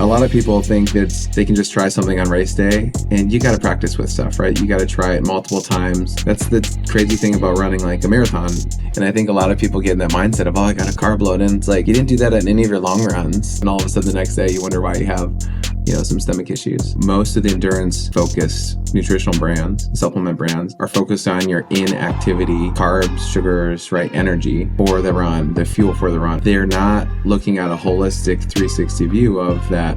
A lot of people think that they can just try something on race day, and you got to practice with stuff, right? You got to try it multiple times. That's the crazy thing about running like a marathon. And I think a lot of people get in that mindset of, oh, I got to carb load. And it's like, you didn't do that at any of your long runs. And all of a sudden the next day you wonder why you have, some stomach issues. Most of the endurance focused nutritional brands, supplement brands, are focused on your inactivity, carbs, sugars, right? Energy for the run, the fuel for the run. They're not looking at a holistic 360 view of that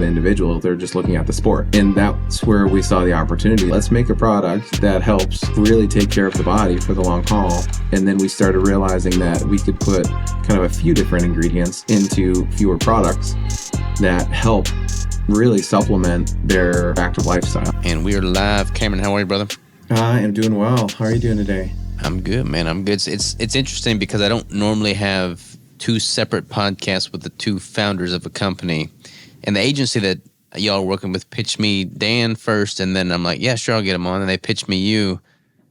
individual. They're just looking at the sport. And that's where we saw the opportunity. Let's make a product that helps really take care of the body for the long haul. And then we started realizing that we could put kind of a few different ingredients into fewer products that help really supplement their active lifestyle. And we are live. Cameron, how are you, brother? I am doing well. How are you doing today? I'm good, man. I'm good. It's interesting because I don't normally have two separate podcasts with the two founders of a company. And the agency that y'all are working with pitched me Dan first, and then I'm like, yeah, sure, I'll get him on. And they pitched me you.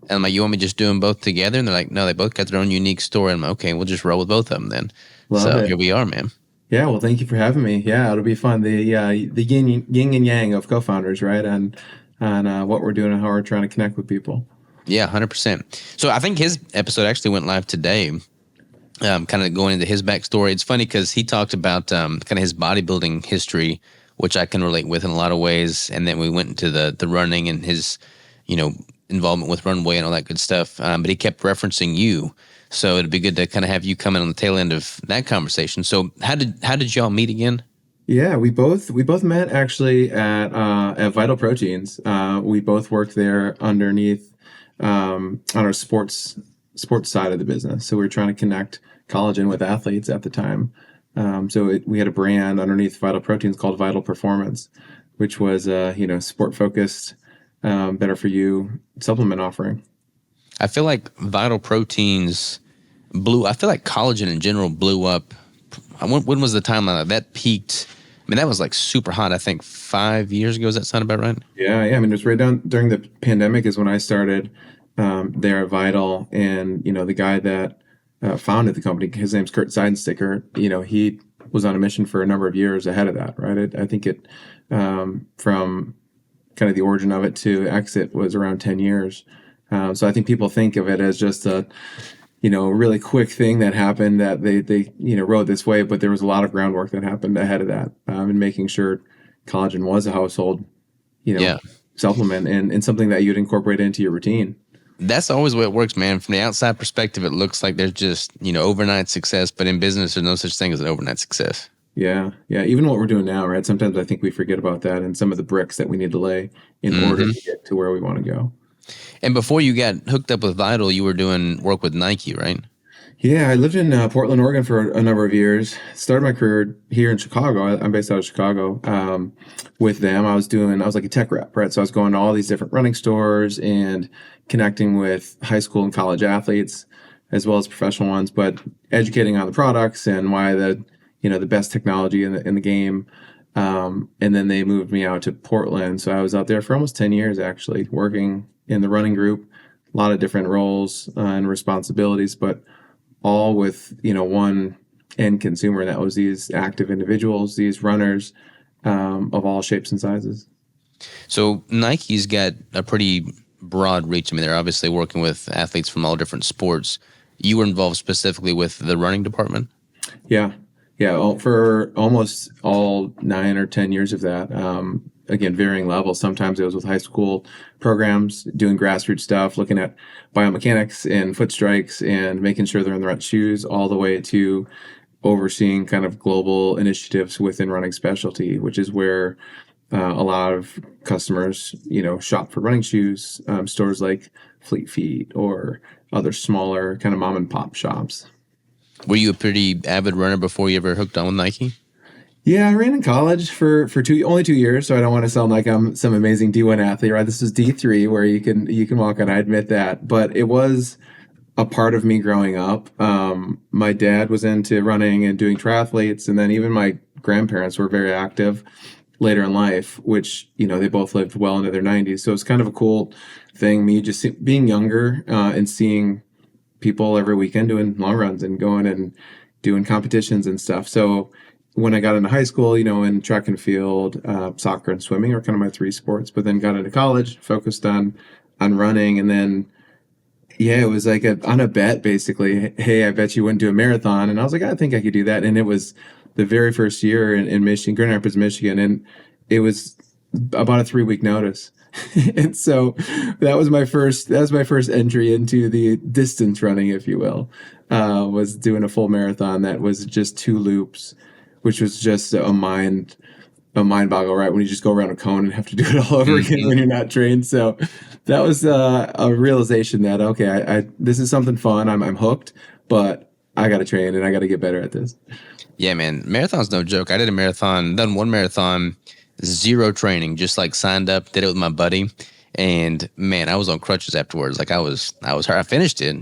And I'm like, you want me to just do them both together? And they're like, no, they both got their own unique story. And I'm like, okay, we'll just roll with both of them then. Love it. Here we are, man. Yeah, well, thank you for having me. Yeah, it'll be fun. The yin and yang of co-founders, right? On what we're doing and how we're trying to connect with people. Yeah, 100%. So I think his episode actually went live today. Kind of going into his backstory. It's funny because he talked about kind of his bodybuilding history, which I can relate with in a lot of ways. And then we went into the running and his, involvement with runway and all that good stuff. But he kept referencing you. So it'd be good to kind of have you come in on the tail end of that conversation. So how did y'all meet again? Yeah, we both met actually at Vital Proteins. We both worked there underneath on our sports side of the business. So we were trying to connect collagen with athletes at the time. We had a brand underneath Vital Proteins called Vital Performance, which was sport focused, better for you supplement offering. I feel like Vital Proteins I feel like collagen in general blew up. When was the timeline that peaked? I mean, that was like super hot, I think 5 years ago. Does that sound about right? Yeah. I mean, it was right down during the pandemic is when I started there at Vital. And, the guy that founded the company, his name's Kurt Seidensticker, he was on a mission for a number of years ahead of that, right? I think it, from kind of the origin of it to exit was around 10 years. So I think people think of it as just a, really quick thing that happened that they rode this way, but there was a lot of groundwork that happened ahead of that, and making sure collagen was a household, supplement and something that you'd incorporate into your routine. That's always the way it works, man. From the outside perspective, it looks like there's just, overnight success, but in business, there's no such thing as an overnight success. Yeah. Even what we're doing now, right? Sometimes I think we forget about that and some of the bricks that we need to lay in order to get to where we want to go. And before you got hooked up with Vital, you were doing work with Nike, right? Yeah, I lived in Portland, Oregon for a number of years. Started my career here in Chicago. I'm based out of Chicago. With them, I was like a tech rep, right? So I was going to all these different running stores and connecting with high school and college athletes, as well as professional ones, but educating on the products and why the best technology in the game. And then they moved me out to Portland. So I was out there for almost 10 years, actually, working in the running group, a lot of different roles and responsibilities, but all with, one end consumer. That was these active individuals, these runners of all shapes and sizes. So Nike's got a pretty broad reach. I mean, they're obviously working with athletes from all different sports. You were involved specifically with the running department? Yeah. For almost all 9 or 10 years of that. Again, varying levels. Sometimes it was with high school programs, doing grassroots stuff, looking at biomechanics and foot strikes and making sure they're in the right shoes, all the way to overseeing kind of global initiatives within running specialty, which is where a lot of customers, shop for running shoes, stores like Fleet Feet or other smaller kind of mom and pop shops. Were you a pretty avid runner before you ever hooked on with Nike? Yeah, I ran in college for only 2 years, so I don't want to sound like I'm some amazing D1 athlete, right? This is D3 where you can walk on. I admit that, but it was a part of me growing up. My dad was into running and doing triathletes, and then even my grandparents were very active later in life, which they both lived well into their 90s. So it's kind of a cool thing. Me just being younger and seeing people every weekend doing long runs and going and doing competitions and stuff. So when I got into high school, in track and field, soccer and swimming are kind of my three sports. But then got into college, focused on running, and then yeah, it was like on a bet basically. Hey, I bet you wouldn't do a marathon, and I was like, I think I could do that. And it was the very first year in Michigan, Grand Rapids, Michigan, and it was about a 3 week notice. And so that was my first entry into the distance running, if you will. Was doing a full marathon that was just 2 loops, which was just a mind boggle, right? When you just go around a cone and have to do it all over again Mhm. when you're not trained. So that was a realization that, okay, I this is something fun. I'm hooked, but I got to train and I got to get better at this. Yeah, man. Marathon's no joke. I did a marathon, done one marathon, zero training, just like signed up, did it with my buddy. And man, I was on crutches afterwards. Like I was hurt. I finished it,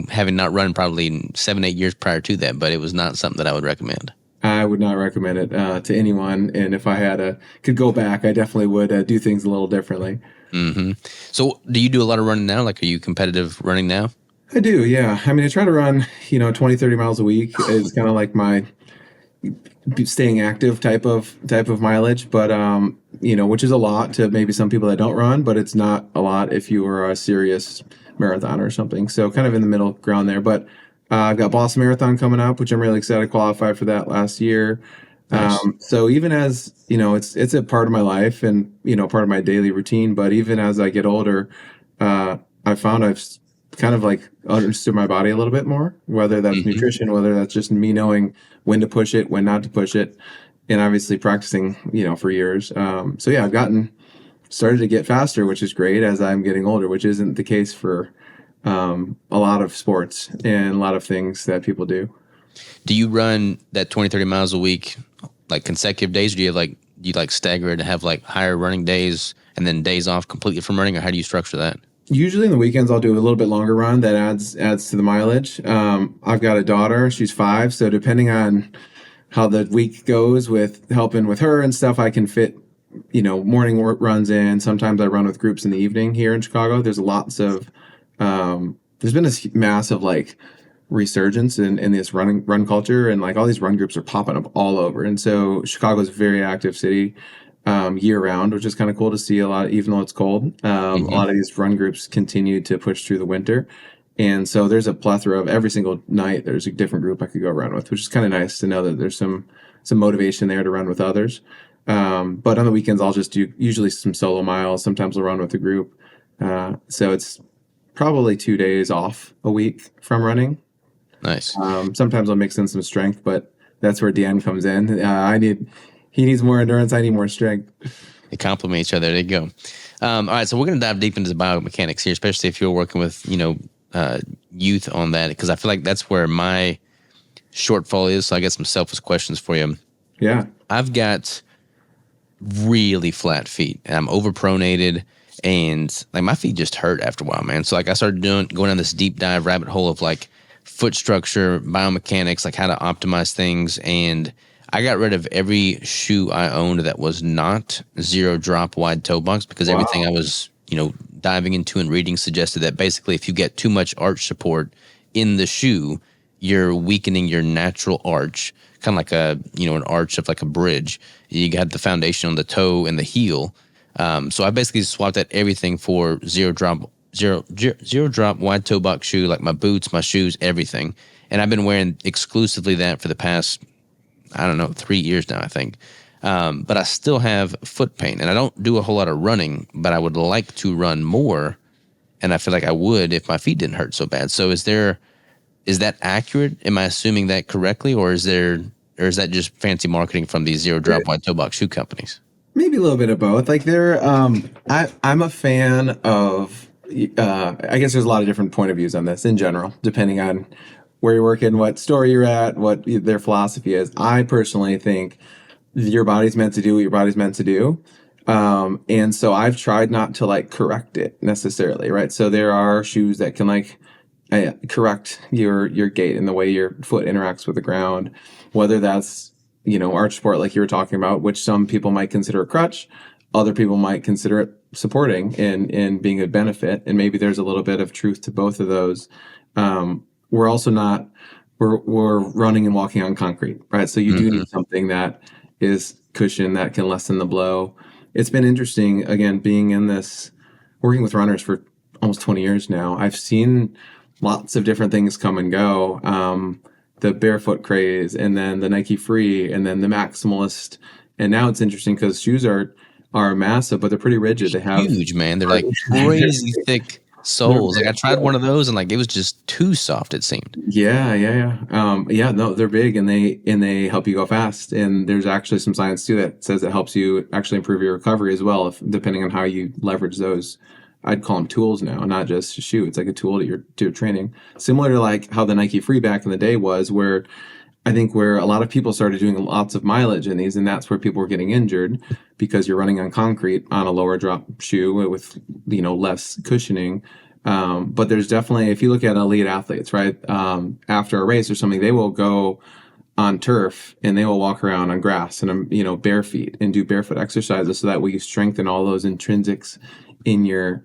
having not run probably 7, 8 years prior to that, but it was not something that I would recommend. I would not recommend it to anyone. And if I could go back, I definitely would do things a little differently. hmm So, do you do a lot of running now? Like, are you competitive running now? I do, yeah. I mean, I try to run, 20, 30 miles a week. It's kind of like my staying active type of mileage, but which is a lot to maybe some people that don't run, but it's not a lot if you were a serious marathon or something. So kind of in the middle ground there. But I've got Boston Marathon coming up, which I'm really excited to qualify for that last year. Nice. So even as it's a part of my life and part of my daily routine. But even as I get older, I found I've kind of like understood my body a little bit more, whether that's hmm nutrition, whether that's just me knowing when to push it, when not to push it, and obviously practicing, for years. So yeah, I've started to get faster, which is great as I'm getting older, which isn't the case for a lot of sports and a lot of things that people do. Do you run that 20, 30 miles a week, like consecutive days? Or do you like stagger it to have like higher running days and then days off completely from running, or how do you structure that? Usually in the weekends, I'll do a little bit longer run that adds to the mileage. I've got a daughter; she's 5, so depending on how the week goes with helping with her and stuff, I can fit morning runs in. Sometimes I run with groups in the evening here in Chicago. There's been this massive like resurgence in this run culture, and like all these run groups are popping up all over. And so Chicago's a very active city year round, which is kind of cool to see. A lot, even though it's cold, a hmm lot of these run groups continue to push through the winter. And so there's a plethora of every single night. There's a different group I could go run with, which is kind of nice to know that there's some motivation there to run with others. But on the weekends, I'll just do usually some solo miles. Sometimes I'll run with a group. So it's probably 2 days off a week from running. Nice. Sometimes I'll mix in some strength, but that's where Dan comes in. He needs more endurance. I need more strength. They complement each other. There you go. All right, so we're going to dive deep into the biomechanics here, especially if you're working with youth on that, because I feel like that's where my shortfall is. So I got some selfish questions for you. Yeah. I've got really flat feet. I'm overpronated, and like my feet just hurt after a while, man. So like I started going down this deep dive rabbit hole of like foot structure, biomechanics, like how to optimize things, and I got rid of every shoe I owned that was not zero drop wide toe box because everything I Wow. was, diving into and reading suggested that basically if you get too much arch support in the shoe, you're weakening your natural arch, kind of like an arch of like a bridge. You got the foundation on the toe and the heel. So I basically swapped out everything for zero drop wide toe box shoe, like my boots, my shoes, everything. And I've been wearing exclusively that for the past, I don't know, 3 years now, I think. But I still have foot pain, and I don't do a whole lot of running, but I would like to run more, and I feel like I would if my feet didn't hurt so bad. So is that accurate? Am I assuming that correctly, or is that just fancy marketing from these zero drop wide toe box shoe companies? Maybe a little bit of both. Like I'm a fan of. I guess there's a lot of different point of views on this in general, depending on where you're working, what store you're at, what their philosophy is. I personally think your body's meant to do what your body's meant to do. And so I've tried not to like correct it necessarily, right? So there are shoes that can like correct your gait and the way your foot interacts with the ground, whether that's arch support like you were talking about, which some people might consider a crutch, other people might consider it supporting and being a benefit, and maybe there's a little bit of truth to both of those. We're also not we're running and walking on concrete, right? So you do Hmm. need something that is cushion that can lessen the blow. It's been interesting, again, being in this, working with runners for almost 20 years now. I've seen lots of different things come and go. The barefoot craze, and then the Nike Free, and then the Maximalist. And now it's interesting because shoes are massive, but they're pretty rigid. They have Huge, man. They're like crazy thick they're soles. Like I big. tried one of those and like it was just too soft, it seemed. Yeah. No, they're big and they help you go fast. And there's actually some science too that says it helps you actually improve your recovery as well, if depending on how you leverage those. I'd call them tools now, not just a shoe. It's like a tool to your training. Similar to like how the Nike Free back in the day was, where I think where a lot of people started doing lots of mileage in these, and that's where people were getting injured because you're running on concrete on a lower drop shoe with less cushioning. But there's definitely, if you look at elite athletes, right, after a race or something, they will go on turf and they will walk around on grass and bare feet and do barefoot exercises so that way you strengthen all those intrinsics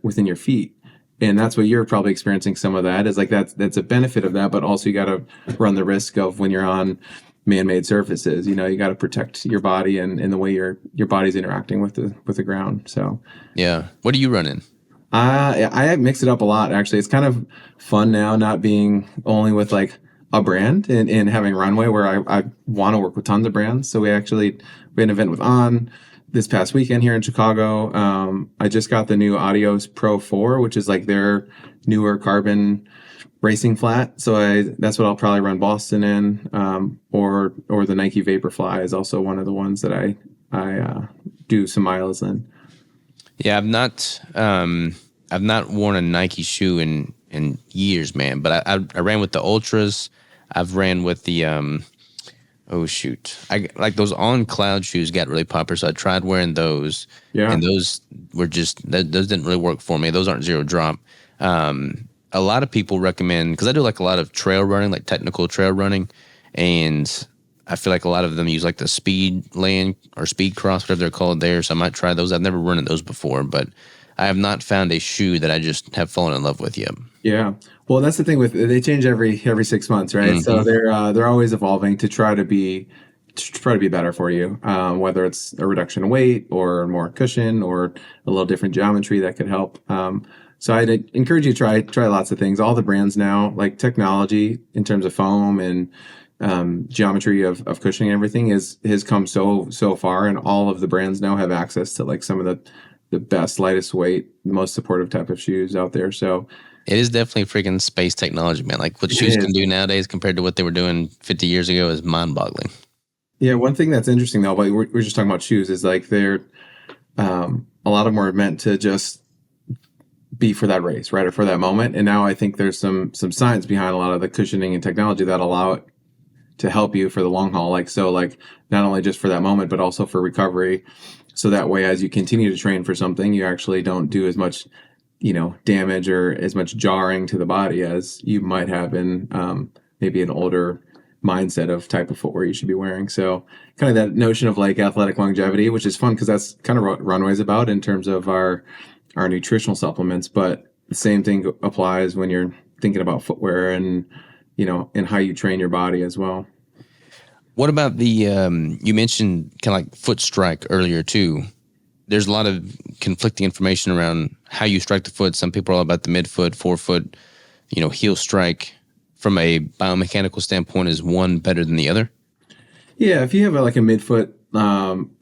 within your feet. And that's what you're probably experiencing. Some of that is like that's a benefit of that, but also you got to run the risk of when you're on man-made surfaces. You got to protect your body and the way your body's interacting with the ground. So Yeah. What are you running? I mix it up a lot, actually. It's kind of fun now, not being only with like a brand and having runway where I want to work with tons of brands. So we had an event with On this past weekend here in Chicago. I just got the new Adios Pro 4, which is like their newer carbon racing flat. So that's what I'll probably run Boston in, or the Nike Vaporfly is also one of the ones that I do some miles in. Yeah, I've not worn a Nike shoe in years, man. But I ran with the Ultras. I've ran with the oh shoot, I like those on cloud shoes got really popular, so I tried wearing those, Yeah. and those were just those didn't really work for me. Those aren't zero drop. A lot of people recommend, because I do like a lot of trail running, like technical trail running, and I feel like a lot of them use like the speed land or speed cross, whatever they're called there. So I might try those. I've never run those before, but I have not found a shoe that I just have fallen in love with yet. Yeah. Well, that's the thing with they change every 6 months, right? So Hmm. they're always evolving to try to be better for you, whether it's a reduction in weight or more cushion or a little different geometry that could help. So I'd encourage you to try lots of things. All the brands now, like technology in terms of foam and geometry of cushioning, everything has come so far, and all of the brands now have access to like some of the best, lightest weight, most supportive type of shoes out there. So It is definitely freaking space technology, man. Like what it shoes can is. do nowadays compared to what they were doing 50 years ago is mind boggling. Yeah, one thing that's interesting though, but we're just talking about shoes, is like they're a lot of them are meant to just be for that race, right, or for that moment. And now I think there's some science behind a lot of the cushioning and technology that allow it to help you for the long haul. Like not only just for that moment, but also for recovery. So that way, as you continue to train for something, you actually don't do as much, damage or as much jarring to the body as you might have in maybe an older mindset of type of footwear you should be wearing. So kind of that notion of like athletic longevity, which is fun because that's kind of what Runway's about in terms of our nutritional supplements. But the same thing applies when you're thinking about footwear and and how you train your body as well. What about the you mentioned kind of like foot strike earlier too. There's a lot of conflicting information around how you strike the foot. Some people are all about the midfoot, forefoot, heel strike. From a biomechanical standpoint, is one better than the other? Yeah, if you have like a midfoot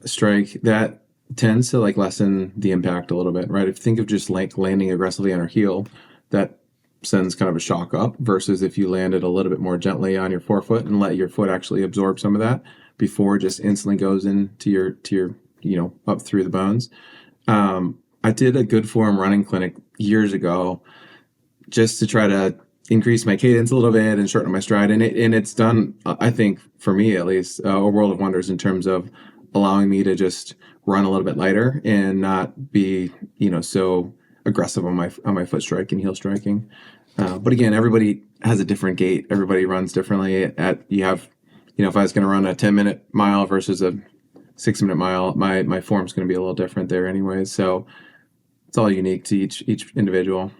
strike, that tends to like lessen the impact a little bit, right? If you think of just like landing aggressively on our heel, that sends kind of a shock up versus if you landed a little bit more gently on your forefoot and let your foot actually absorb some of that before it just instantly goes into your up through the bones. I did a good form running clinic years ago just to try to increase my cadence a little bit and shorten my stride. And it's done, I think, for me at least, a world of wonders in terms of allowing me to just run a little bit lighter and not be, so aggressive on my foot strike and heel striking. But again, everybody has a different gait. Everybody runs differently. If I was going to run a 10-minute mile versus a 6-minute mile, my form's going to be a little different there anyways. So it's all unique to each individual.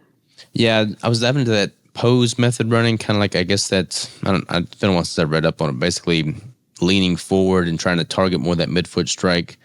Yeah, I was diving into that pose method running, kind of like, I guess that's, I don't want to read up on it, basically leaning forward and trying to target more that midfoot strike.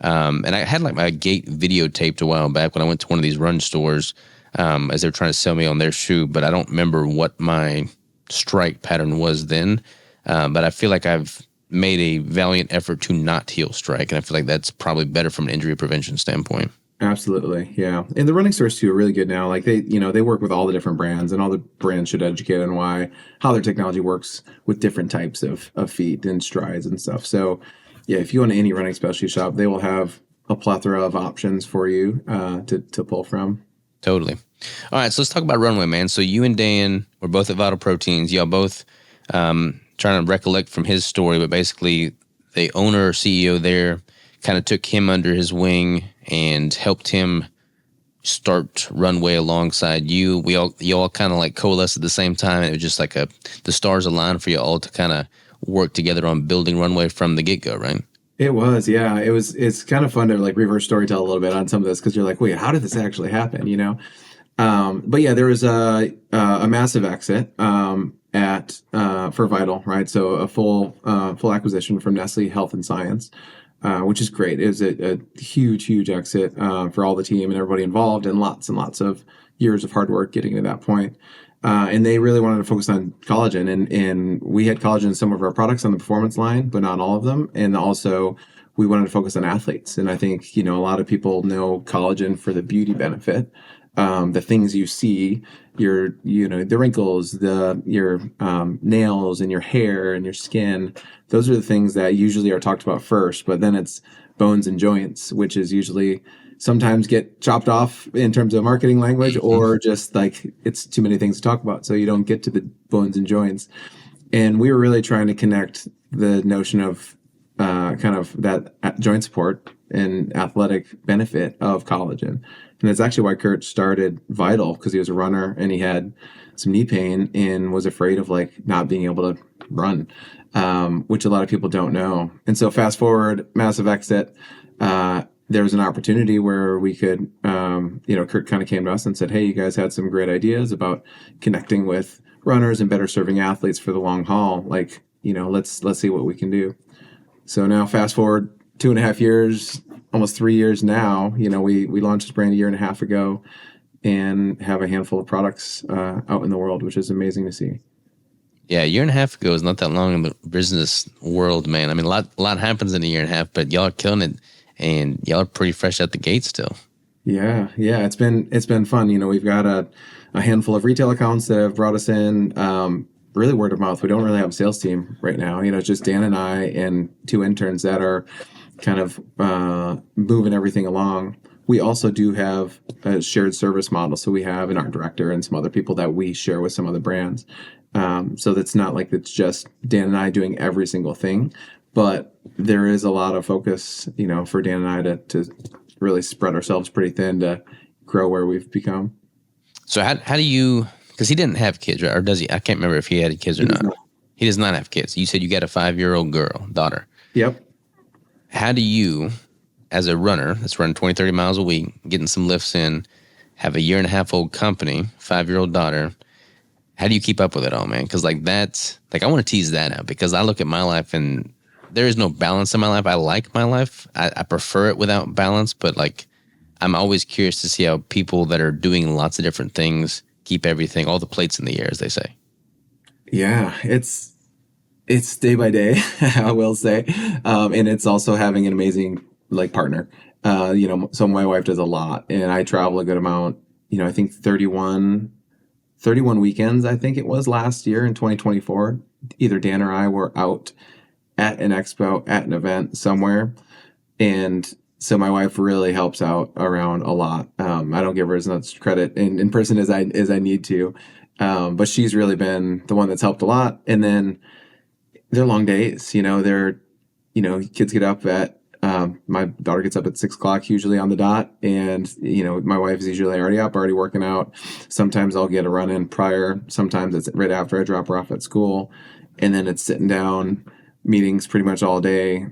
And I had like my gait videotaped a while back when I went to one of these run stores, as they were trying to sell me on their shoe, but I don't remember what my strike pattern was then. But I feel like I've made a valiant effort to not heel strike. And I feel like that's probably better from an injury prevention standpoint. Absolutely. Yeah. And the running stores too are really good now. Like they work with all the different brands, and all the brands should educate on how their technology works with different types of feet and strides and stuff. So yeah, if you go into any running specialty shop, they will have a plethora of options for you to pull from. Totally. All right. So let's talk about runway, man. So you and Dan were both at Vital Proteins. Y'all both, trying to recollect from his story, but basically the owner or CEO there kind of took him under his wing and helped him start Runway alongside you. You all kind of like coalesced at the same time. It was just like the stars aligned for you all to kind of work together on building Runway from the get-go, right? It was, yeah. It's kind of fun to like reverse storytell a little bit on some of this, because you're like, wait, how did this actually happen? But yeah, there was a massive exit for Vital, right? So a full acquisition from Nestle Health and Science, which is great. It was a huge exit for all the team and everybody involved, and lots of years of hard work getting to that point. And they really wanted to focus on collagen, and we had collagen in some of our products on the performance line, but not all of them. And also we wanted to focus on athletes. And I think, a lot of people know collagen for the beauty benefit. The things you see, the wrinkles, your nails and your hair and your skin, those are the things that usually are talked about first, but then it's bones and joints, which is usually sometimes get chopped off in terms of marketing language, or just like it's too many things to talk about, so you don't get to the bones and joints. And we were really trying to connect the notion of kind of that joint support and athletic benefit of collagen. And that's actually why Kurt started Vital, because he was a runner and he had some knee pain and was afraid of like not being able to run, which a lot of people don't know. And so fast forward, massive exit. There was an opportunity where we could, Kurt kind of came to us and said, hey, you guys had some great ideas about connecting with runners and better serving athletes for the long haul. Like, let's see what we can do. So now fast forward 2.5 years, almost 3 years now, we launched this brand a year and a half ago and have a handful of products out in the world, which is amazing to see. Yeah, a year and a half ago is not that long in the business world, man. I mean, a lot happens in a year and a half, but y'all are killing it, and y'all are pretty fresh out the gate still. Yeah, it's been fun. We've got a handful of retail accounts that have brought us in. Really word of mouth. We don't really have a sales team right now. It's just Dan and I and 2 interns that are kind of moving everything along. We also do have a shared service model. So we have an art director and some other people that we share with some other brands. So that's not like it's just Dan and I doing every single thing, but there is a lot of focus, for Dan and I to really spread ourselves pretty thin to grow where we've become. So how do you, because he didn't have kids, right? Or does he? I can't remember if he had kids or not. He does not have kids. You said you got a 5-year-old daughter. Yep. How do you, as a runner that's running 20, 30 miles a week, getting some lifts in, have a 1.5-year-old company, 5-year-old daughter, how do you keep up with it all, man? Because like that's, like I want to tease that out, because I look at my life and there is no balance in my life. I like my life. I prefer it without balance, but like I'm always curious to see how people that are doing lots of different things keep everything, all the plates in the air, as they say. Yeah, it's day by day, I will say. And it's also having an amazing like partner. So my wife does a lot and I travel a good amount. I think 31 weekends, I think it was last year in 2024. Either Dan or I were out at an expo, at an event somewhere. And so my wife really helps out around a lot. I don't give her as much credit in person as I need to. But she's really been the one that's helped a lot. And then they're long days, kids get up at, my daughter gets up at 6:00 usually on the dot. And, my wife is usually already up, already working out. Sometimes I'll get a run in prior. Sometimes it's right after I drop her off at school. And then it's sitting down meetings pretty much all day.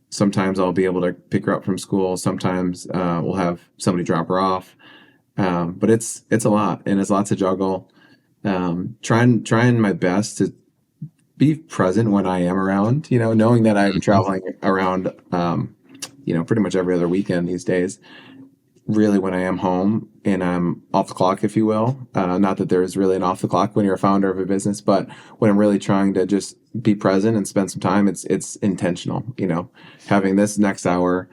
Sometimes I'll be able to pick her up from school. Sometimes we'll have somebody drop her off. But it's a lot, and it's lots to juggle. trying my best to be present when I am around, knowing that I'm traveling around, pretty much every other weekend these days. Really, when I am home and I'm off the clock, if you will, not that there's really an off the clock when you're a founder of a business, but when I'm really trying to just be present and spend some time, it's intentional, having this next hour,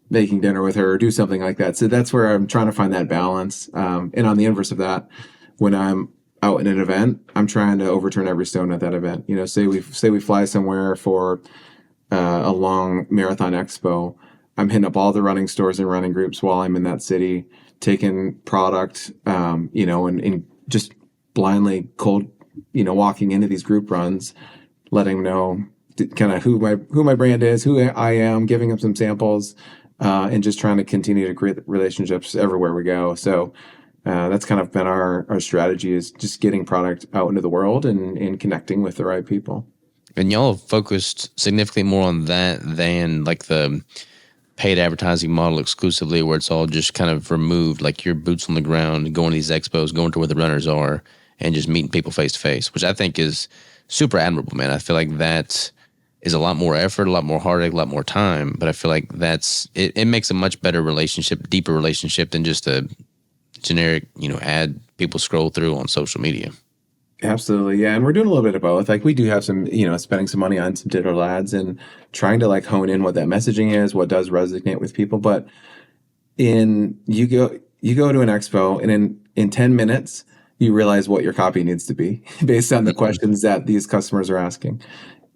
making dinner with her or do something like that. So that's where I'm trying to find that balance. And on the inverse of that, when I'm out in an event, I'm trying to overturn every stone at that event. Say we fly somewhere for a long marathon expo. I'm hitting up all the running stores and running groups while I'm in that city, taking product, and just blindly cold, walking into these group runs, letting them know kind of who my brand is, who I am, giving them some samples, and just trying to continue to create relationships everywhere we go. So that's kind of been our strategy, is just getting product out into the world and connecting with the right people. And y'all have focused significantly more on that than like the paid advertising model exclusively, where it's all just kind of removed, like your boots on the ground, going to these expos, going to where the runners are, and just meeting people face to face, which I think is super admirable, man. I feel like that is a lot more effort, a lot more heartache, a lot more time, but I feel like it makes a much better relationship, deeper relationship than just a generic, ad people scroll through on social media. Absolutely. Yeah. And we're doing a little bit of both. Like we do have some, spending some money on some digital ads and trying to like hone in what that messaging is, what does resonate with people. But you go to an expo and in 10 minutes, you realize what your copy needs to be based on the questions that these customers are asking.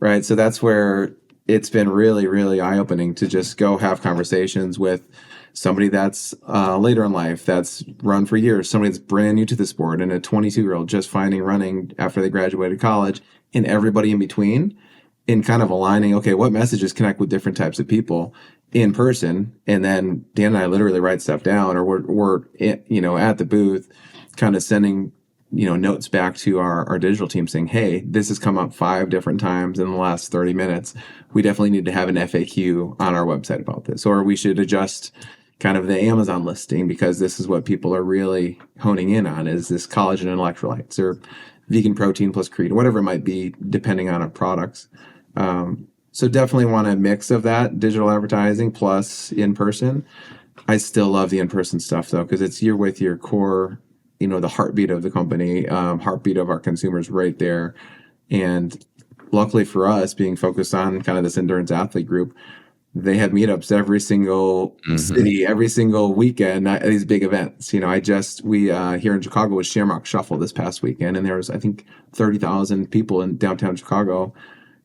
Right. So that's where it's been really, really eye-opening to just go have conversations with somebody that's later in life, that's run for years, somebody that's brand new to the sport, and a 22-year-old just finding running after they graduated college, and everybody in between, and kind of aligning, okay, what messages connect with different types of people in person. And then Dan and I literally write stuff down, or we're at the booth kind of sending notes back to our digital team saying, hey, this has come up 5 different times in the last 30 minutes. We definitely need to have an FAQ on our website about this, or we should adjust kind of the Amazon listing, because this is what people are really honing in on, is this collagen and electrolytes, or vegan protein plus creatine, whatever it might be, depending on our products. So definitely want a mix of that digital advertising plus in person. I still love the in-person stuff though, because you're with your core, the heartbeat of the company, heartbeat of our consumers right there. And luckily for us, being focused on kind of this endurance athlete group, they have meetups every single city, every single weekend at these big events. We here in Chicago was Shamrock Shuffle this past weekend, and there was, I think, 30,000 people in downtown Chicago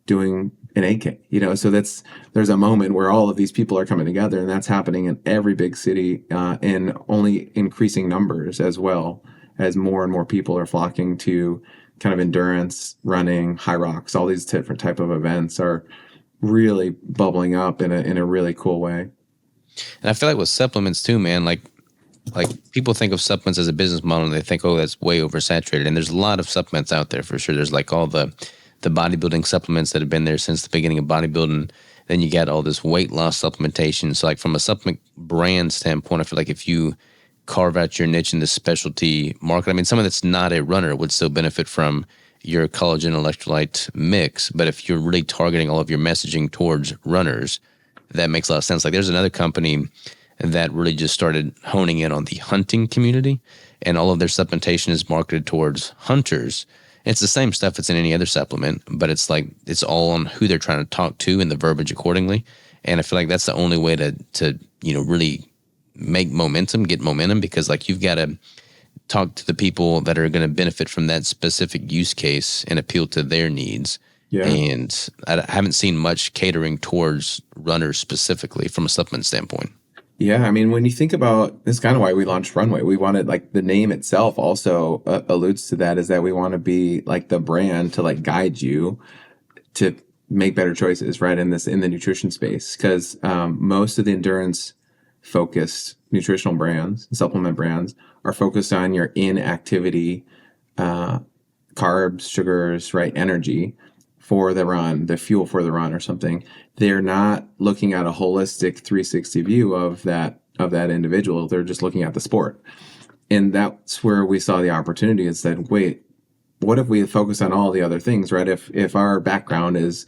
doing an 8K. So there's a moment where all of these people are coming together, and that's happening in every big city, in only increasing numbers, as well as more and more people are flocking to kind of endurance, running, high rocks. All these different type of events are really bubbling up in a really cool way. And I feel like with supplements too, man, like people think of supplements as a business model and they think, oh, that's way oversaturated. And there's a lot of supplements out there for sure. There's like all the bodybuilding supplements that have been there since the beginning of bodybuilding. Then you got all this weight loss supplementation. So like from a supplement brand standpoint, I feel like if you carve out your niche in this specialty market, I mean, someone that's not a runner would still benefit from your collagen electrolyte mix. But if you're really targeting all of your messaging towards runners, that makes a lot of sense. Like there's another company that really just started honing in on the hunting community, and all of their supplementation is marketed towards hunters. It's the same stuff that's in any other supplement, but it's like it's all on who they're trying to talk to and the verbiage accordingly. And I feel like that's the only way to really get momentum, because like you've got to talk to the people that are going to benefit from that specific use case and appeal to their needs. Yeah. And I haven't seen much catering towards runners specifically from a supplement standpoint. Yeah, I mean, when you think about, this is kind of why we launched Runway. We wanted, like, the name itself also alludes to that, is that we want to be like the brand to like guide you to make better choices, right? In the nutrition space, because most of the endurance focused nutritional brands, supplement brands, are focused on your inactivity, carbs, sugars, right? Energy for the run, the fuel for the run or something. They're not looking at a holistic 360 view of that individual. They're just looking at the sport. And that's where we saw the opportunity and said, wait, what if we focus on all the other things, right? If our background is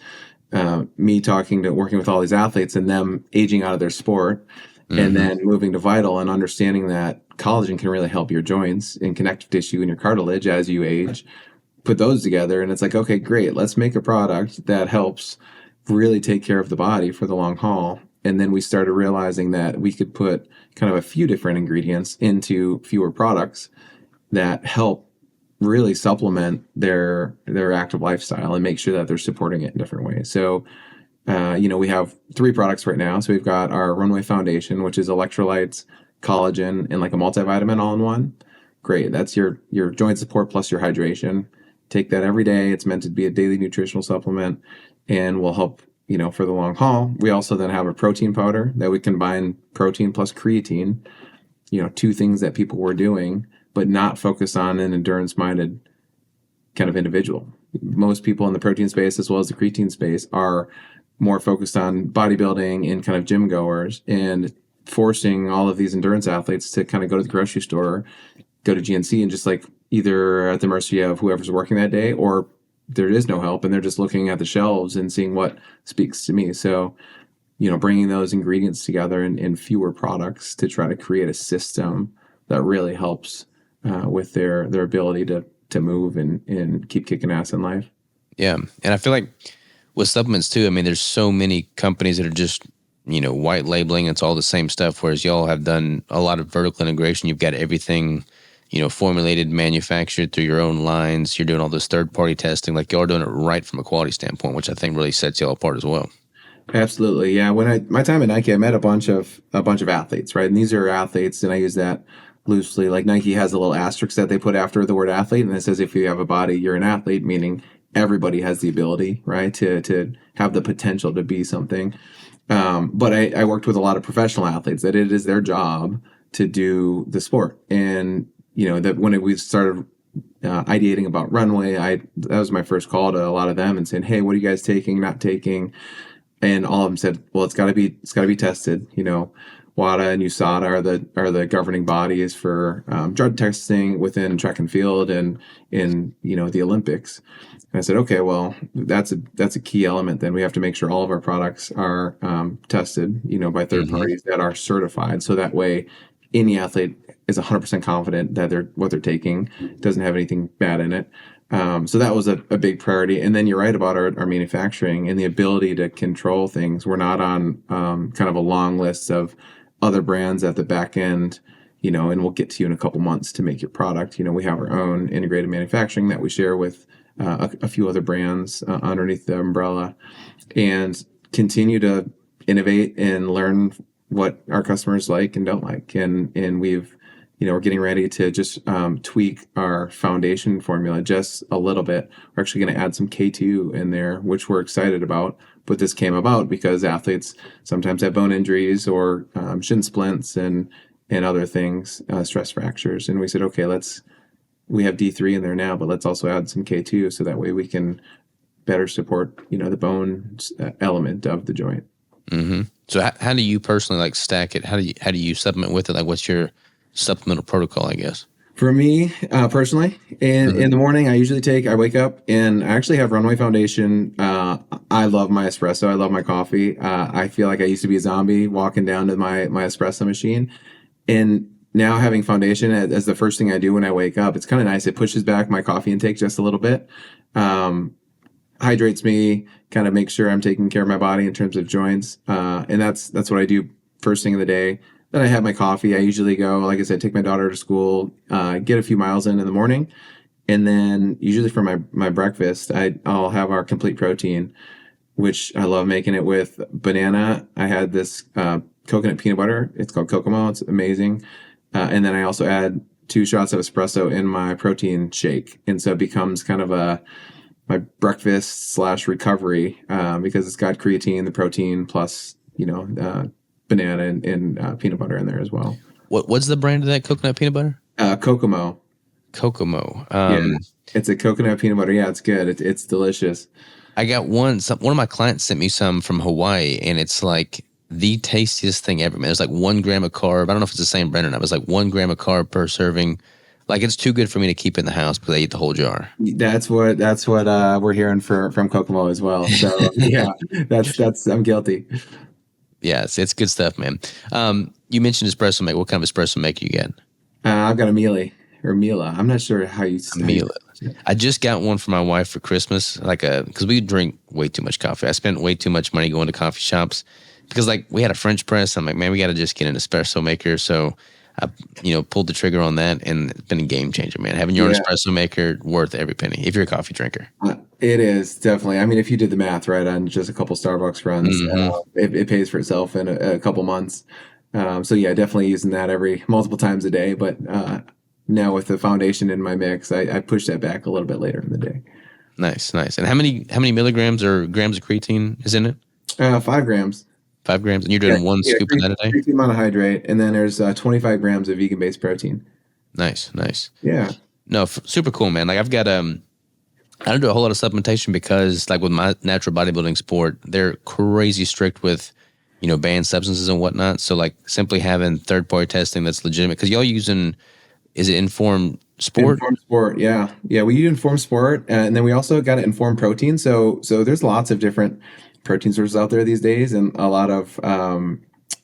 me working with all these athletes and them aging out of their sport, and then moving to Vital and understanding that collagen can really help your joints and connective tissue and your cartilage as you age, put those together, and it's like, okay, great, let's make a product that helps really take care of the body for the long haul. And then we started realizing that we could put kind of a few different ingredients into fewer products that help really supplement their active lifestyle and make sure that they're supporting it in different ways. So, we have 3 products right now. So we've got our Runway Foundation, which is electrolytes, collagen, and like a multivitamin all in one. Great. That's your joint support plus your hydration. Take that every day. It's meant to be a daily nutritional supplement and will help, for the long haul. We also then have a protein powder that we combine protein plus creatine, 2 things that people were doing, but not focus on an endurance-minded kind of individual. Most people in the protein space as well as the creatine space are more focused on bodybuilding and kind of gym goers, and forcing all of these endurance athletes to kind of go to the grocery store, go to GNC, and just like either at the mercy of whoever's working that day, or there is no help and they're just looking at the shelves and seeing what speaks to me. So, bringing those ingredients together in fewer products to try to create a system that really helps with their ability to move and keep kicking ass in life. Yeah. And I feel like with supplements too, I mean, there's so many companies that are just, white labeling. It's all the same stuff. Whereas y'all have done a lot of vertical integration. You've got everything, formulated, manufactured through your own lines. You're doing all this third party testing. Like y'all are doing it right from a quality standpoint, which I think really sets y'all apart as well. Absolutely. Yeah. When my time at Nike, I met a bunch of athletes, right? And these are athletes, and I use that loosely. Like Nike has a little asterisk that they put after the word athlete, and it says if you have a body, you're an athlete, meaning everybody has the ability, right, to have the potential to be something. But I worked with a lot of professional athletes that it is their job to do the sport. And, that when we started ideating about Runway, that was my first call to a lot of them and saying, hey, what are you guys taking, not taking? And all of them said, well, it's got to be tested. WADA and USADA are the governing bodies for drug testing within track and field and in the Olympics. And I said, okay, well, that's a key element. Then we have to make sure all of our products are tested, by third parties that are certified. So that way, any athlete is 100% confident that what they're taking doesn't have anything bad in it. So that was a big priority. And then you're right about our manufacturing and the ability to control things. We're not on kind of a long list of other brands at the back end, and we'll get to you in a couple months to make your product. We have our own integrated manufacturing that we share with a few other brands underneath the umbrella, and continue to innovate and learn what our customers like and don't like. And we've, we're getting ready to just tweak our foundation formula just a little bit. We're actually going to add some K2 in there, which we're excited about. But this came about because athletes sometimes have bone injuries or shin splints and other things, stress fractures. And we said, okay, we have D3 in there now, but let's also add some K2 so that way we can better support, the bone element of the joint. Mm-hmm. So how do you personally stack it? How do you supplement with it? Like what's your supplemental protocol, I guess? For me, personally, in the morning, I wake up and I actually have Runway Foundation. I love my espresso. I love my coffee. I feel like I used to be a zombie walking down to my espresso machine. And now having foundation as the first thing I do when I wake up, it's kind of nice. It pushes back my coffee intake just a little bit. Hydrates me, kind of makes sure I'm taking care of my body in terms of joints. And that's what I do first thing of the day. Then I have my coffee. I usually go, like I said, take my daughter to school, get a few miles in the morning. And then usually for my breakfast, I'll have our complete protein, which I love making it with banana. I had this coconut peanut butter. It's called Kokomo. It's amazing. And then I also add 2 shots of espresso in my protein shake. And so it becomes kind of my breakfast / recovery because it's got creatine, the protein, plus, banana and peanut butter in there as well. What's the brand of that coconut peanut butter? Kokomo. Kokomo. Yeah, it's a coconut peanut butter. Yeah, it's good. It's delicious. I got one of my clients sent me some from Hawaii, and it's like the tastiest thing ever, man. It's like 1 gram of carb. I don't know if it's the same brand or not, but it's like 1 gram of carb per serving. Like it's too good for me to keep in the house because I eat the whole jar. That's what we're hearing from Kokomo as well. So yeah, that's I'm guilty. Yeah, it's good stuff, man. You mentioned espresso make. What kind of espresso make you get? I've got a Mealy or Mila. I'm not sure A how you meal. say it. I just got one for my wife for Christmas, because we drink way too much coffee. I spent way too much money going to coffee shops because like we had a French press. I'm like, man, we got to just get an espresso maker. So I, pulled the trigger on that, and it's been a game changer, man. Having your own Yeah, espresso maker, worth every penny if you're a coffee drinker. it is definitely. I mean, if you did the math right on just a couple Starbucks runs, Hmm. it pays for itself in a couple months. So yeah, definitely using that every multiple times a day. But now with the foundation in my mix, I push that back a little bit later in the day. Nice, nice. And how many milligrams or grams of creatine is in it? 5 grams. 5 grams, and you're Yeah, doing one yeah, scoop of that a day. creatine monohydrate, and then there's 25 grams of vegan-based protein. Nice, nice. Yeah, No, super cool, man. Like I've got I don't do a whole lot of supplementation because, like, with my natural bodybuilding sport, they're crazy strict with, banned substances and whatnot. So, like, simply having third party testing that's legitimate. Because y'all using, is it Informed Sport? informed sport. Yeah, yeah. We use informed sport, and then we also got informed protein. So there's lots of different protein sources out there these days, and a lot of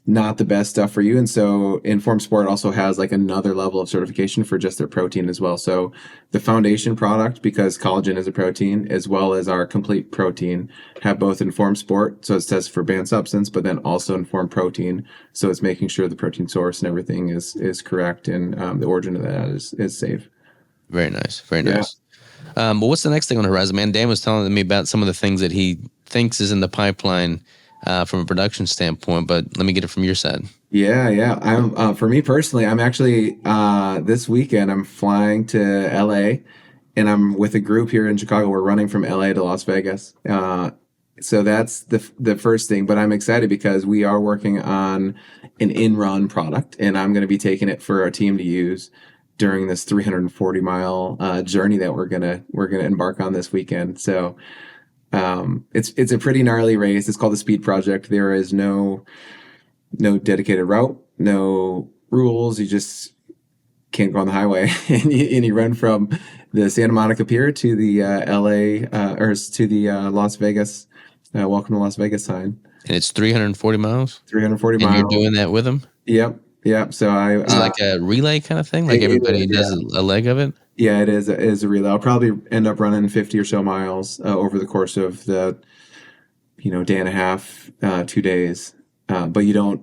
not the best stuff for you. And so informed sport also has like another level of certification for just their protein as well. So the foundation product, because collagen is a protein, as well as our complete protein, have both informed sport, so it says for banned substance, but then also informed protein, so it's making sure the protein source and everything is correct, and the origin of that is safe. Very nice. Very Yeah. nice. But what's the next thing on the horizon, man? Dan was telling me about some of the things that he thinks is in the pipeline from a production standpoint, but let me get it from your side. Yeah, yeah. I'm for me personally, I'm actually this weekend I'm flying to LA, and I'm with a group here in Chicago. We're running from LA to Las Vegas. So that's the first thing, but I'm excited because we are working on an in-run product, and I'm going to be taking it for our team to use during this 340-mile journey that we're gonna embark on this weekend. So it's a pretty gnarly race. It's called the Speed Project. There is no dedicated route, no rules. You just can't go on the highway, and you run from the Santa Monica Pier to the LA or to the Las Vegas Welcome to Las Vegas sign. And it's 340 miles? 340 And you're miles. doing that with them? Yep, yep. So Is it like a relay kind of thing? Like it everybody is, yeah. does a leg of it? Yeah, it is a relay. I'll probably end up running 50 or so miles over the course of the day and a half, 2 days. But you don't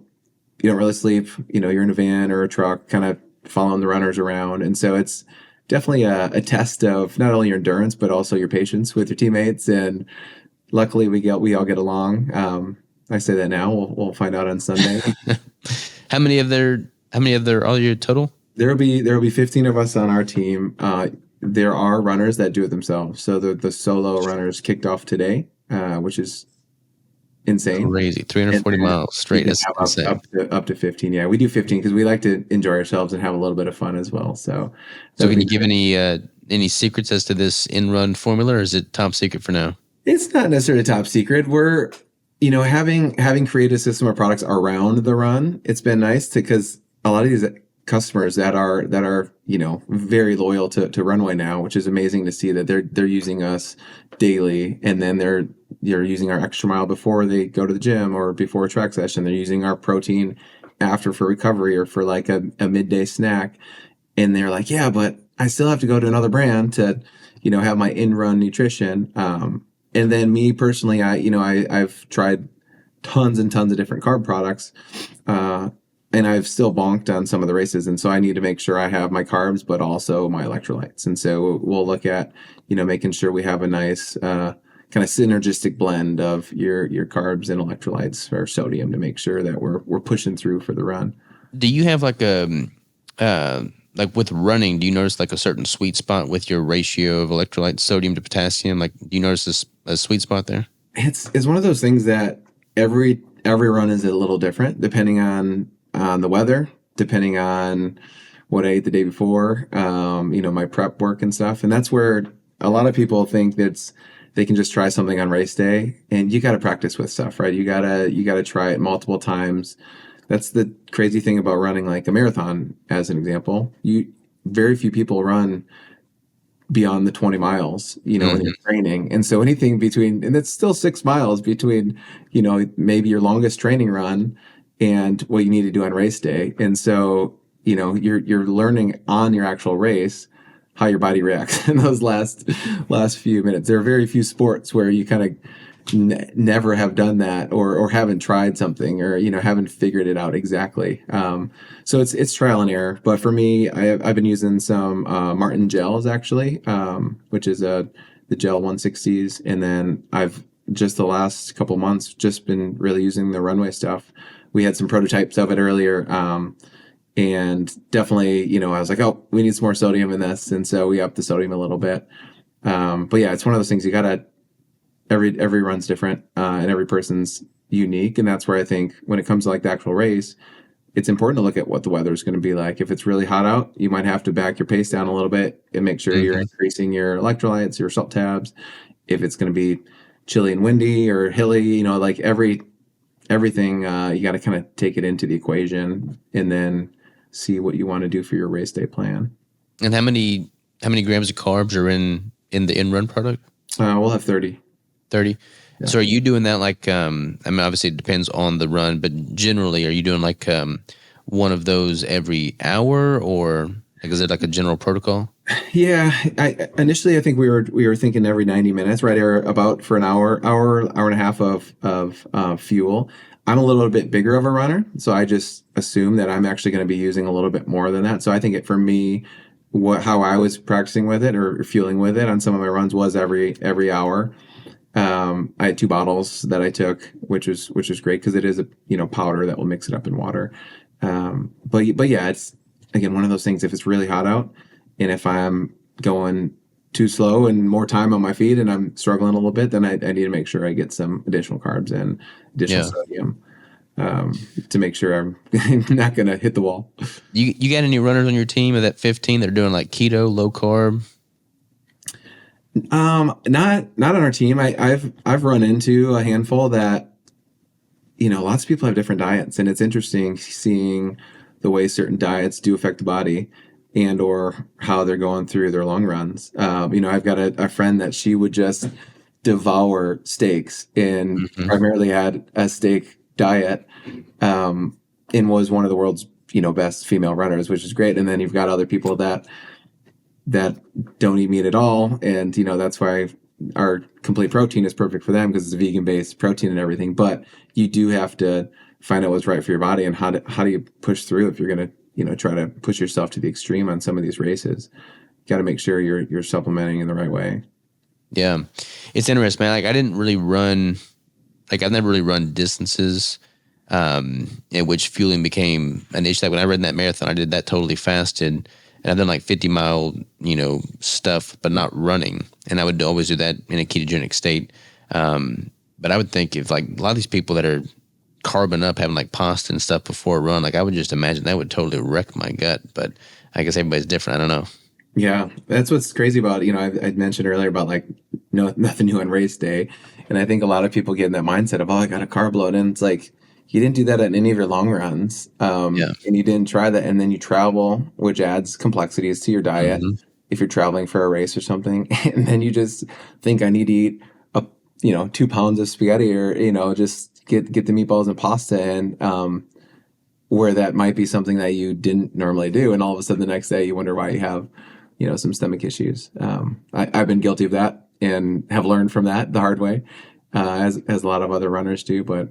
really sleep. You're in a van or a truck, kind of following the runners around, and so it's definitely a test of not only your endurance but also your patience with your teammates. And luckily, we all get along. I say that now. We'll find out on Sunday. How many of their all your total? There will be 15 of us on our team. There are runners that do it themselves. So the solo runners kicked off today, which is insane. Crazy. And 340 then miles you straight. can That's have insane. up to 15. Yeah, we do 15 because we like to enjoy ourselves and have a little bit of fun as well. So So that'll can be you give great. any secrets as to this in-run formula, or is it top secret for now? It's not necessarily top secret. We're having created a system of products around the run. It's been nice because a lot of these customers that are very loyal to Runway now, which is amazing to see that they're using us daily, and then they're using our extra mile before they go to the gym or before a track session. They're using our protein after for recovery or for like a midday snack, and they're like, yeah, but I still have to go to another brand to have my in-run nutrition. And then me personally, I've tried tons and tons of different carb products, uh, and I've still bonked on some of the races, and so I need to make sure I have my carbs, but also my electrolytes. And so we'll look at making sure we have a nice kind of synergistic blend of your carbs and electrolytes or sodium to make sure that we're pushing through for the run. Do you have uh, like with running, do you notice like a certain sweet spot with your ratio of electrolyte sodium to potassium? Like, do you notice a sweet spot there? It's one of those things that every run is a little different depending on the weather, depending on what I ate the day before, my prep work and stuff. And that's where a lot of people think they can just try something on race day, and you got to practice with stuff, right? You gotta try it multiple times. That's the crazy thing about running like a marathon, as an example. very few people run beyond the 20 miles, in Hmm. your training. And so anything between, and it's still 6 miles between, maybe your longest training run and what you need to do on race day. And so, you're learning on your actual race how your body reacts in those last few minutes. There are very few sports where you kind of never have done that, or haven't tried something, or haven't figured it out exactly. So it's trial and error. But for me, I've been using some Martin gels actually, which is the gel 160s, and then I've just the last couple months just been really using the runway stuff. We had some prototypes of it earlier, and definitely, I was like, oh, we need some more sodium in this, and so we upped the sodium a little bit. But yeah, it's one of those things you gotta, every run's different, and every person's unique, and that's where I think when it comes to like the actual race, it's important to look at what the weather is going to be like. If it's really hot out, you might have to back your pace down a little bit and make sure you're Hmm. increasing your electrolytes, your salt tabs. If it's going to be chilly and windy or hilly, like everything, you got to kind of take it into the equation and then see what you want to do for your race day plan. And how many grams of carbs are in the in run product? We'll have 30. 30. Yeah. So are you doing that like I mean obviously it depends on the run, but generally are you doing like one of those every hour, or like is it like a general protocol? Yeah, I think we were thinking every 90 minutes, right? Or about for an hour and a half of fuel. I'm a little bit bigger of a runner, so I just assume that I'm actually going to be using a little bit more than that. So I think for me, how I was practicing with it or fueling with it on some of my runs was every hour. I had 2 bottles that I took, which is great because it is a powder that will mix it up in water. But yeah, it's again one of those things. If it's really hot out, and if I'm going too slow and more time on my feet, and I'm struggling a little bit, then I need to make sure I get some additional carbs and additional Yeah. sodium, to make sure I'm not going to hit the wall. You got any runners on your team of that 15 that are doing like keto, low carb? Not on our team. I've run into a handful that lots of people have different diets, and it's interesting seeing the way certain diets do affect the body and or how they're going through their long runs. I've got a friend that she would just devour steaks and Hmm. primarily had a steak diet, and was one of the world's best female runners, which is great. And then you've got other people that don't eat meat at all, and that's why our complete protein is perfect for them because it's vegan based protein and everything. But you do have to find out what's right for your body, and how do you push through if you're going to try to push yourself to the extreme on some of these races. You got to make sure you're supplementing in the right way. Yeah. It's interesting, man. Like I didn't really run, like I've never really run distances in which fueling became an issue. Like when I ran that marathon, I did that totally fasted. And I've done like 50-mile, stuff, but not running. And I would always do that in a ketogenic state. But I would think if like a lot of these people that are carbon up, having like pasta and stuff before a run, like I would just imagine that would totally wreck my gut. But I guess everybody's different. I don't know. Yeah, that's what's crazy about I mentioned earlier about like no nothing new on race day, and I think a lot of people get in that mindset of, oh, I got a carb load, and it's like you didn't do that at any of your long runs, Yeah. and you didn't try that, and then you travel, which adds complexities to your diet Hmm. if you're traveling for a race or something, and then you just think I need to eat a 2 pounds of spaghetti, or just get the meatballs and pasta, and where that might be something that you didn't normally do, and all of a sudden the next day you wonder why you have some stomach issues. I've been guilty of that and have learned from that the hard way, as a lot of other runners do. But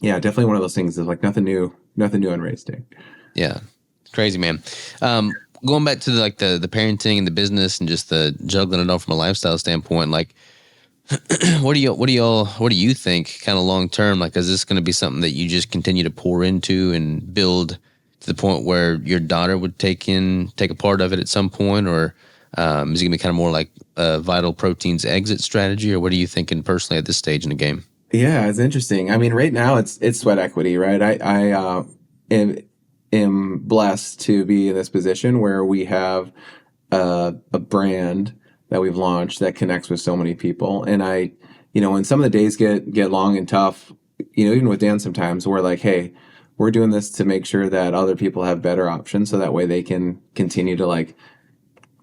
yeah, definitely one of those things is like nothing new on race day. Yeah. It's crazy, man. Going back to the parenting and the business and just the juggling it all from a lifestyle standpoint, like what do you think kind of long term? Like, is this going to be something that you just continue to pour into and build to the point where your daughter would take a part of it at some point, or is it going to be kind of more like a Vital Proteins exit strategy, or what are you thinking personally at this stage in the game? Yeah, it's interesting. I mean, right now it's sweat equity, right? I am, am blessed to be in this position where we have a brand that we've launched that connects with so many people. And when some of the days get long and tough, even with Dan sometimes we're like, hey, we're doing this to make sure that other people have better options, so that way they can continue to like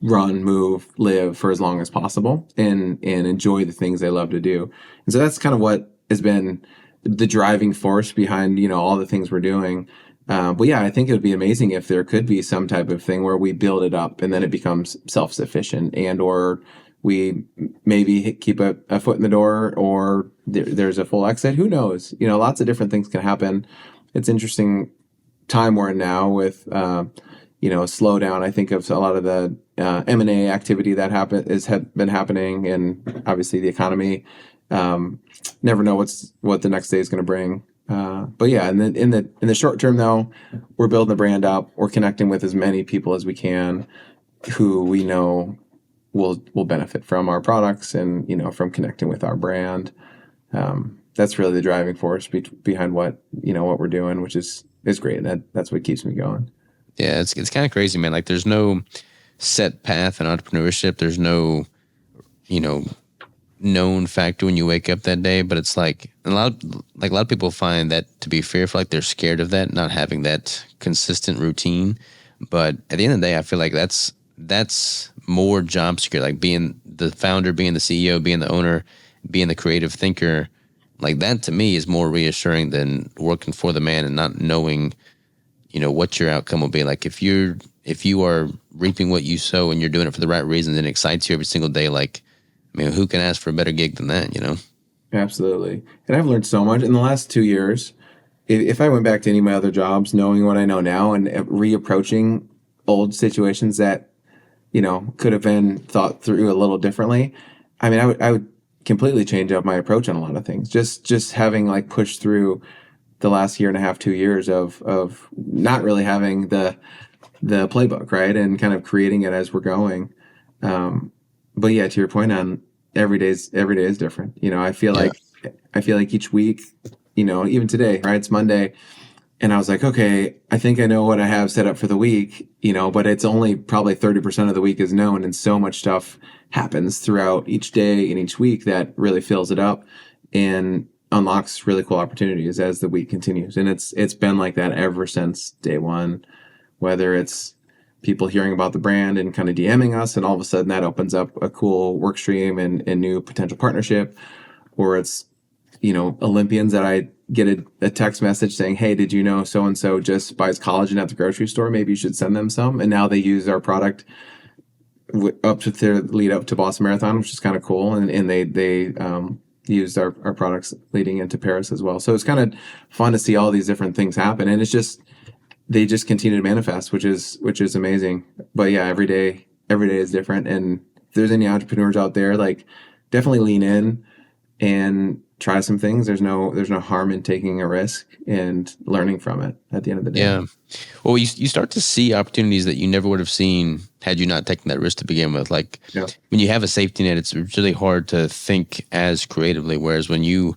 run, move, live for as long as possible and enjoy the things they love to do. And so that's kind of what has been the driving force behind, all the things we're doing. But yeah, I think it would be amazing if there could be some type of thing where we build it up and then it becomes self-sufficient, and or we maybe keep a foot in the door, or there's a full exit. Who knows? Lots of different things can happen. It's interesting time we're in now with, slowdown. I think of a lot of the M&A activity that has been happening, and obviously the economy. Never know what the next day is going to bring. But yeah, and then in the short term though, we're building the brand up. We're connecting with as many people as we can who we know will benefit from our products and from connecting with our brand. That's really the driving force behind what we're doing, which is great. That's what keeps me going. Yeah, it's kind of crazy, man. Like there's no set path in entrepreneurship. There's no, known factor when you wake up that day, but it's like a lot of people find that to be fearful, like they're scared of that, not having that consistent routine. But at the end of the day, I feel like that's more job security, like being the founder, being the CEO, being the owner, being the creative thinker. Like that to me is more reassuring than working for the man and not knowing, what your outcome will be. Like if you are reaping what you sow and you're doing it for the right reasons and it excites you every single day, like, I mean, who can ask for a better gig than that, Absolutely. And I've learned so much in the last 2 years. If I went back to any of my other jobs, knowing what I know now and reapproaching old situations that, could have been thought through a little differently, I mean, I would completely change up my approach on a lot of things. Just having like pushed through the last year and a half, 2 years of not really having the playbook, right? And kind of creating it as we're going. But yeah, to your point on every day is different. I feel like each week, even today, right? It's Monday, and I was like, okay, I think I know what I have set up for the week, but it's only probably 30% of the week is known, and so much stuff happens throughout each day and each week that really fills it up and unlocks really cool opportunities as the week continues. And it's been like that ever since day one, whether it's people hearing about the brand and kind of DMing us, and all of a sudden that opens up a cool work stream and new potential partnership, or it's, Olympians that I get a text message saying, hey, did you know so-and-so just buys collagen at the grocery store? Maybe you should send them some. And now they use our product up to their lead up to Boston Marathon, which is kind of cool. And they used our products leading into Paris as well. So it's kind of fun to see all these different things happen. And they just continue to manifest, which is amazing. But yeah, every day is different. And if there's any entrepreneurs out there, like definitely lean in and try some things. There's no harm in taking a risk and learning from it at the end of the day. Yeah. Well, you start to see opportunities that you never would have seen had you not taken that risk to begin with. Like when you have a safety net, it's really hard to think as creatively. Whereas when your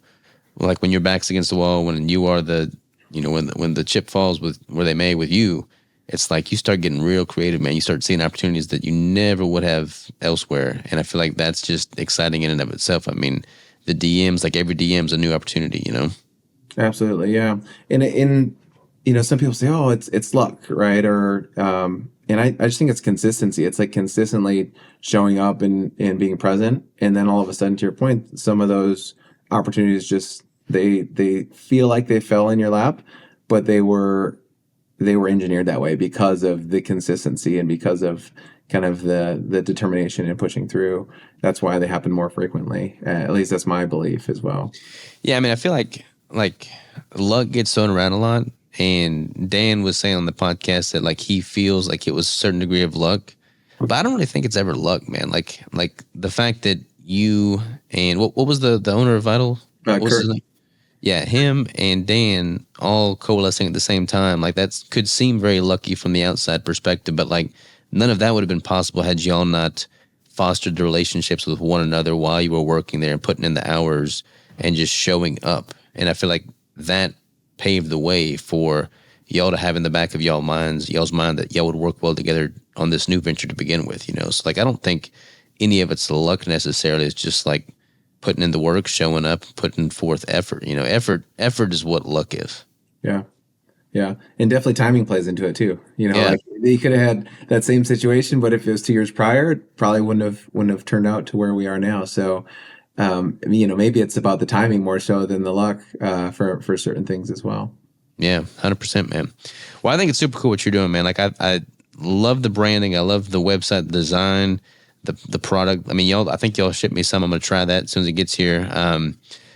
back's against the wall, when you are when the chip falls where they may with you, it's like you start getting real creative, man. You start seeing opportunities that you never would have elsewhere. And I feel like that's just exciting in and of itself. I mean, the DMs, like every DM's a new opportunity, Absolutely. Yeah. And some people say, oh, it's luck, right? Or, and I just think it's consistency. It's like consistently showing up and being present. And then all of a sudden, to your point, some of those opportunities just, they feel like they fell in your lap, but they were engineered that way because of the consistency and because of kind of the determination and pushing through. That's why they happen more frequently. At least that's my belief as well. Yeah, I mean, I feel like luck gets thrown around a lot. And Dan was saying on the podcast that like he feels like it was a certain degree of luck, but I don't really think it's ever luck, man. Like the fact that you and what was the owner of Vital? What was his name? Yeah, him and Dan all coalescing at the same time. Like that could seem very lucky from the outside perspective, but like none of that would have been possible had y'all not fostered the relationships with one another while you were working there and putting in the hours and just showing up. And I feel like that paved the way for y'all to have in the back of y'all's mind that y'all would work well together on this new venture to begin with, So like I don't think any of it's luck necessarily. It's just like putting in the work, showing up, putting forth effort. Effort is what luck is. Yeah. Yeah, and definitely timing plays into it too. Yeah. Like he could have had that same situation, but if it was 2 years prior, it probably wouldn't have turned out to where we are now. So, maybe it's about the timing more so than the luck for certain things as well. Yeah, 100%, man. Well, I think it's super cool what you're doing, man. Like I love the branding. I love the website design, the product. I mean, I think y'all ship me some. I'm going to try that as soon as it gets here.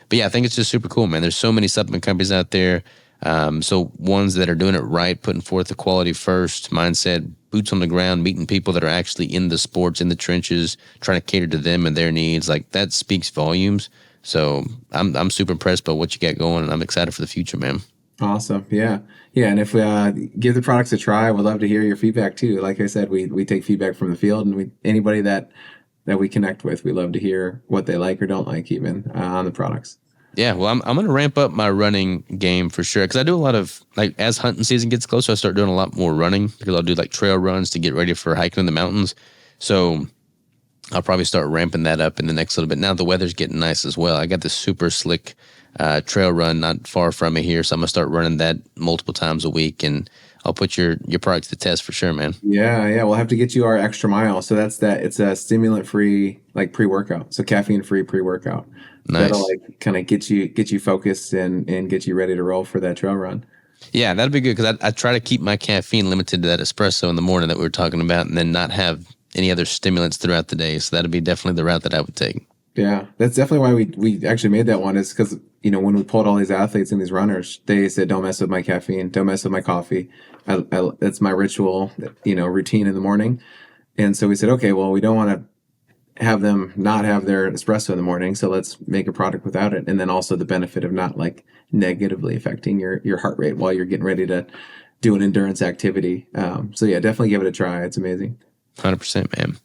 But yeah, I think it's just super cool, man. There's so many supplement companies out there. So ones that are doing it right, putting forth the quality first mindset, boots on the ground, meeting people that are actually in the sports, in the trenches, trying to cater to them and their needs. Like that speaks volumes. So I'm super impressed by what you got going, and I'm excited for the future, man. Awesome. Yeah. Yeah. And if we give the products a try, we'd love to hear your feedback too. Like I said, we take feedback from the field, and anybody that we connect with, we love to hear what they like or don't like even on the products. Yeah, well, I'm going to ramp up my running game for sure, because I do a lot of, like, as hunting season gets closer, I start doing a lot more running, because I'll do like trail runs to get ready for hiking in the mountains. So I'll probably start ramping that up in the next little bit. Now the weather's getting nice as well. I got this super slick trail run not far from me here, so I'm gonna start running that multiple times a week, and I'll put your product to the test for sure, man. Yeah, yeah. We'll have to get you our extra mile. So that's that. It's a stimulant free, like pre-workout. So caffeine free pre-workout. That'll Nice. like kind of get you focused and get you ready to roll for that trail run. Yeah, that'd be good, because I try to keep my caffeine limited to that espresso in the morning that we were talking about, and then not have any other stimulants throughout the day. So that'd be definitely the route that I would take. Yeah, that's definitely why we actually made that one, is because when we pulled all these athletes and these runners, they said, "Don't mess with my caffeine, don't mess with my coffee. That's my ritual, routine in the morning." And so we said, okay, well, we don't want to have them not have their espresso in the morning, so let's make a product without it. And then also the benefit of not like negatively affecting your heart rate while you're getting ready to do an endurance activity. So yeah, definitely give it a try. It's amazing. 100%, man.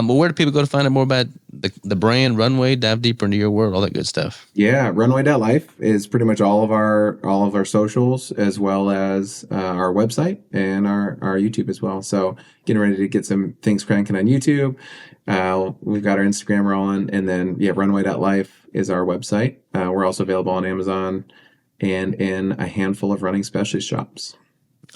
Well, where do people go to find out more about the brand, Runway, dive deeper into your world, all that good stuff? Yeah, runway.life is pretty much all of our socials, as well as our website and our YouTube as well. So getting ready to get some things cranking on YouTube. We've got our Instagram rolling, and then runway.life is our website. We're also available on Amazon and in a handful of running specialty shops.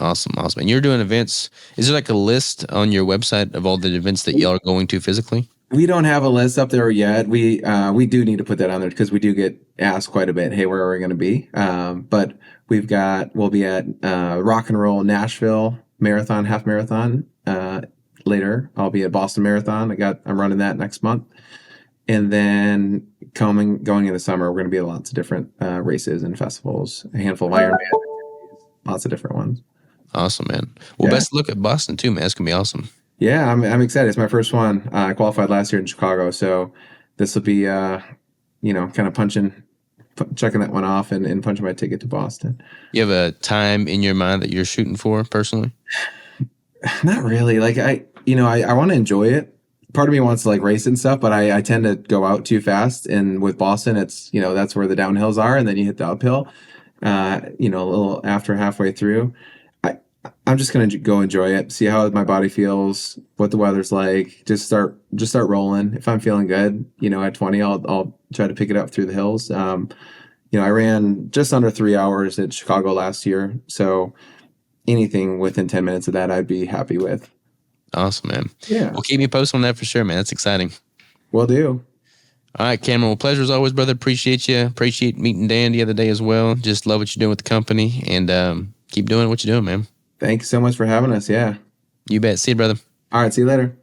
Awesome, awesome. And you're doing events. Is there like a list on your website of all the events that y'all are going to physically? We don't have a list up there yet. We do need to put that on there, because we do get asked quite a bit, hey, where are we going to be? But we'll be at Rock and Roll Nashville Marathon, half marathon. Later, I'll be at Boston Marathon. I'm running that next month. And then going into the summer, we're going to be at lots of different races and festivals, a handful of Ironman, lots of different ones. Awesome, man. Well, Yeah. best look at Boston too, man. It's gonna be awesome. Yeah, I'm excited. It's my first one. I qualified last year in Chicago, so this will be, kind of checking that one off and punching my ticket to Boston. You have a time in your mind that you're shooting for personally? Not really. Like I want to enjoy it. Part of me wants to like race and stuff, but I tend to go out too fast. And with Boston, it's that's where the downhills are, and then you hit the uphill. A little after halfway through. I'm just gonna go enjoy it, see how my body feels, what the weather's like. Just start rolling. If I'm feeling good, at 20, I'll try to pick it up through the hills. I ran just under 3 hours at Chicago last year, so anything within 10 minutes of that, I'd be happy with. Awesome, man. Yeah, Well, keep me posted on that for sure, man. That's exciting. will do. All right, Cameron. Well, pleasure as always, brother. Appreciate you. Appreciate meeting Dan the other day as well. Just love what you're doing with the company, and keep doing what you're doing, man. Thank you so much for having us. Yeah. You bet. See you, brother. All right. See you later.